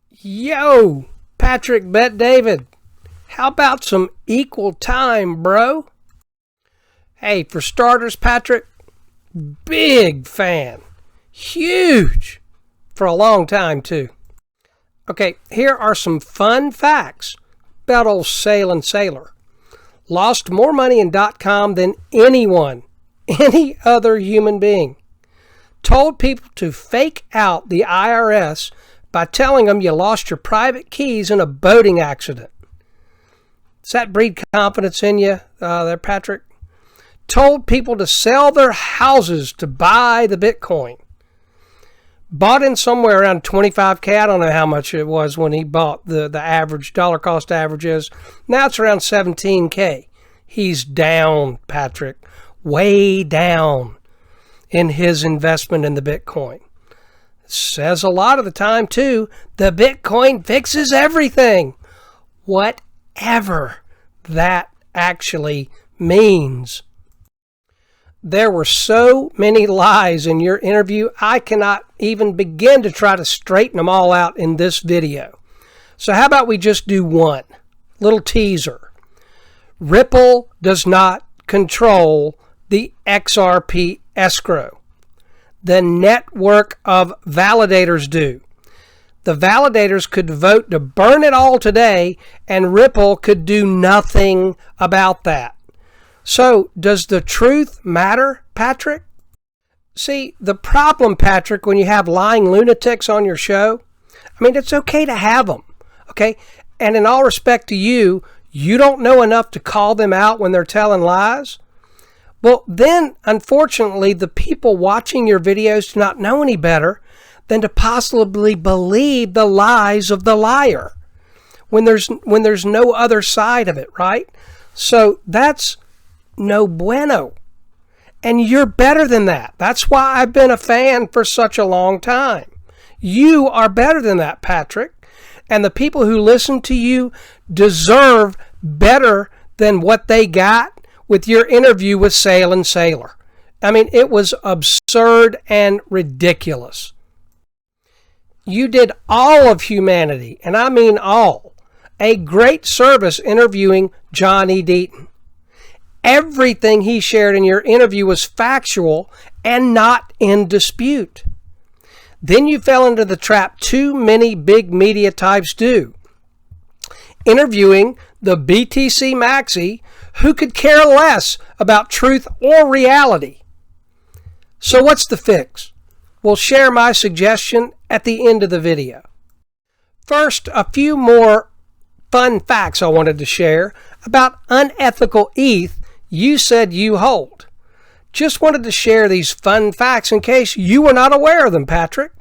Yo, Patrick Bet David, how about some equal time, bro? Hey, for starters, Patrick, big fan. Huge. For a long time, too. Okay, here are some fun facts about old Sailing Sailor. Lost more money in .com than anyone, any other human being. Told people to fake out the IRS by telling them you lost your private keys in a boating accident. Does that breed confidence in you there, Patrick? Told people to sell their houses to buy the Bitcoin. Bought in somewhere around 25K. I don't know how much it was when he bought the average, dollar cost average is. Now it's around 17K. He's down, Patrick, way down in his investment in the Bitcoin. Says a lot of the time, too, the Bitcoin fixes everything. Whatever that actually means. There were so many lies in your interview, I cannot even begin to try to straighten them all out in this video. So how about we just do one little teaser? Ripple does not control the XRP escrow. The network of validators do. The validators could vote to burn it all today, and Ripple could do nothing about that. So, does the truth matter, Patrick? See, the problem, Patrick, when you have lying lunatics on your show, I mean, it's okay to have them, okay? And in all respect to you, you don't know enough to call them out when they're telling lies? Well, then, unfortunately, the people watching your videos do not know any better than to possibly believe the lies of the liar when there's no other side of it, right? So that's no bueno. And you're better than that. That's why I've been a fan for such a long time. You are better than that, Patrick. And the people who listen to you deserve better than what they got with your interview with Sailing Sailor. I mean, it was absurd and ridiculous. You did all of humanity, and I mean all, a great service interviewing John E. Deaton. Everything he shared in your interview was factual and not in dispute. Then you fell into the trap too many big media types do. Interviewing the BTC Maxi, who could care less about truth or reality. So what's the fix? We'll share my suggestion at the end of the video. First, a few more fun facts I wanted to share about unethical ETH you said you hold. Just wanted to share these fun facts in case you were not aware of them, Patrick.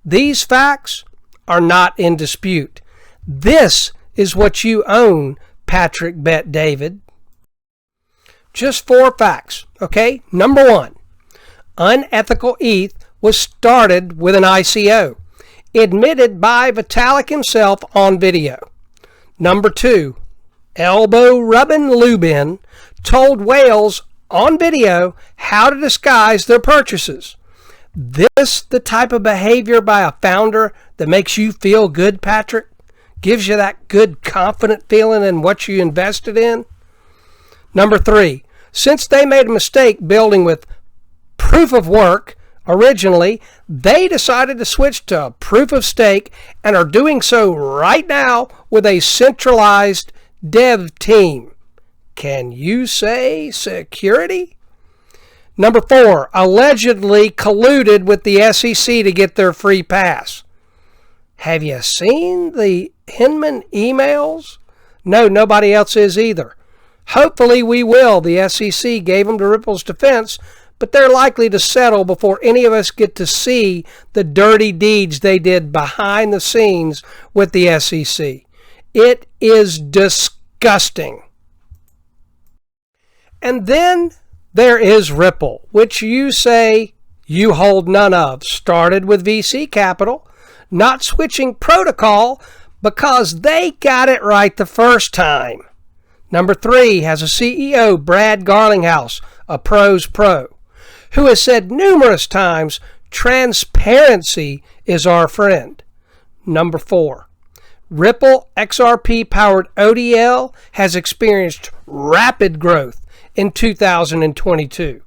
These facts are not in dispute. This is what you own, Patrick Bet David. Just 4 facts, okay? Number 1, unethical ETH was started with an ICO, admitted by Vitalik himself on video. Number 2, elbow-rubbing Lubin told whales on video how to disguise their purchases. This the type of behavior by a founder that makes you feel good, Patrick? Gives you that good, confident feeling in what you invested in? Number 3, since they made a mistake building with proof of work originally, they decided to switch to proof of stake and are doing so right now with a centralized dev team. Can you say security? Number 4, allegedly colluded with the SEC to get their free pass. Have you seen the Hinman emails? No, nobody else is either. Hopefully we will. The SEC gave them to Ripple's defense, but they're likely to settle before any of us get to see the dirty deeds they did behind the scenes with the SEC. It is disgusting. And then there is Ripple, which you say you hold none of. Started with VC capital, not switching protocol because they got it right the first time. Number 3 has a CEO, Brad Garlinghouse, a pro's pro, who has said numerous times, transparency is our friend. Number 4. Ripple XRP powered ODL has experienced rapid growth in 2022.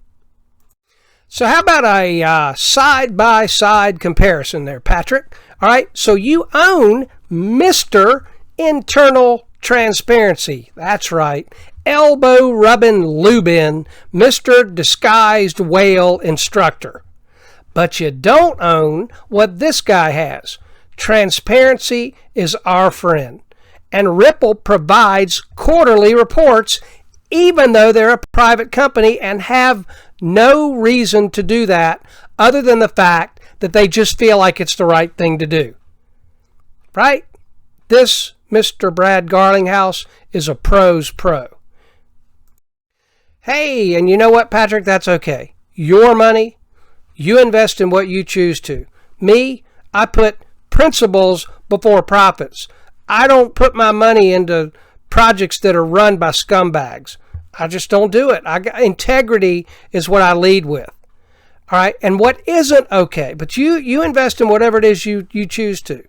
So how about a side-by-side comparison there, Patrick? All right, so you own Mr. Internal Transparency. That's right. Elbow-rubbing Lubin, Mr. Disguised Whale Instructor. But you don't own what this guy has. Transparency is our friend. And Ripple provides quarterly reports even though they're a private company and have no reason to do that other than the fact that they just feel like it's the right thing to do. Right? This Mr. Brad Garlinghouse is a pro's pro. Hey, and you know what, Patrick? That's okay. Your money, you invest in what you choose to. Me, I put principles before profits. I don't put my money into projects that are run by scumbags. I just don't do it. Integrity is what I lead with. All right, and what isn't okay, but you invest in whatever it is you choose to.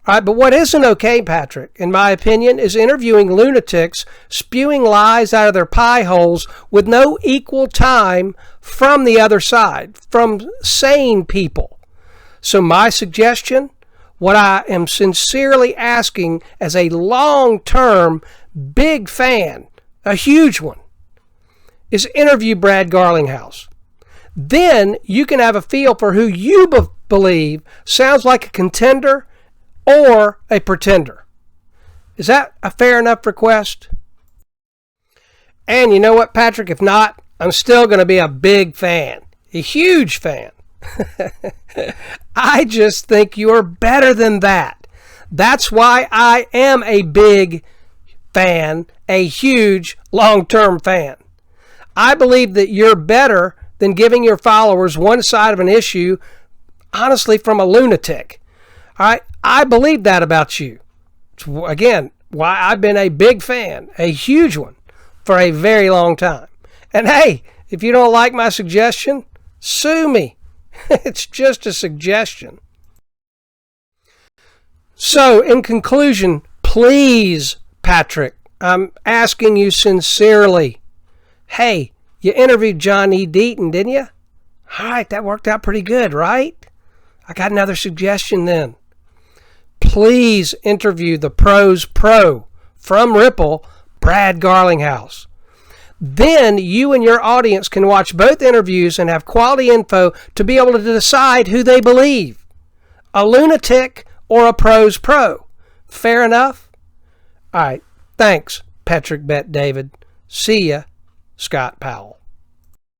All right, but what isn't okay, Patrick, in my opinion, is interviewing lunatics spewing lies out of their pie holes with no equal time from the other side, from sane people. So my suggestion, what I am sincerely asking as a long-term big fan, a huge one, is interview Brad Garlinghouse. Then you can have a feel for who you believe sounds like a contender or a pretender. Is that a fair enough request? And you know what, Patrick? If not, I'm still going to be a big fan, a huge fan. I just think you're better than that. That's why I am a big fan, a huge long-term fan. I believe that you're better than giving your followers one side of an issue, honestly, from a lunatic. All right, I believe that about you. It's, again, why I've been a big fan, a huge one, for a very long time. And hey, if you don't like my suggestion, sue me. It's just a suggestion. So, in conclusion, please, Patrick, I'm asking you sincerely, hey, you interviewed John E. Deaton, didn't you? All right, that worked out pretty good, right? I got another suggestion then. Please interview the pro's pro from Ripple, Brad Garlinghouse. Then you and your audience can watch both interviews and have quality info to be able to decide who they believe, a lunatic or a pro's pro. Fair enough? All right. Thanks, Patrick Bet David. See ya, Scott Powell.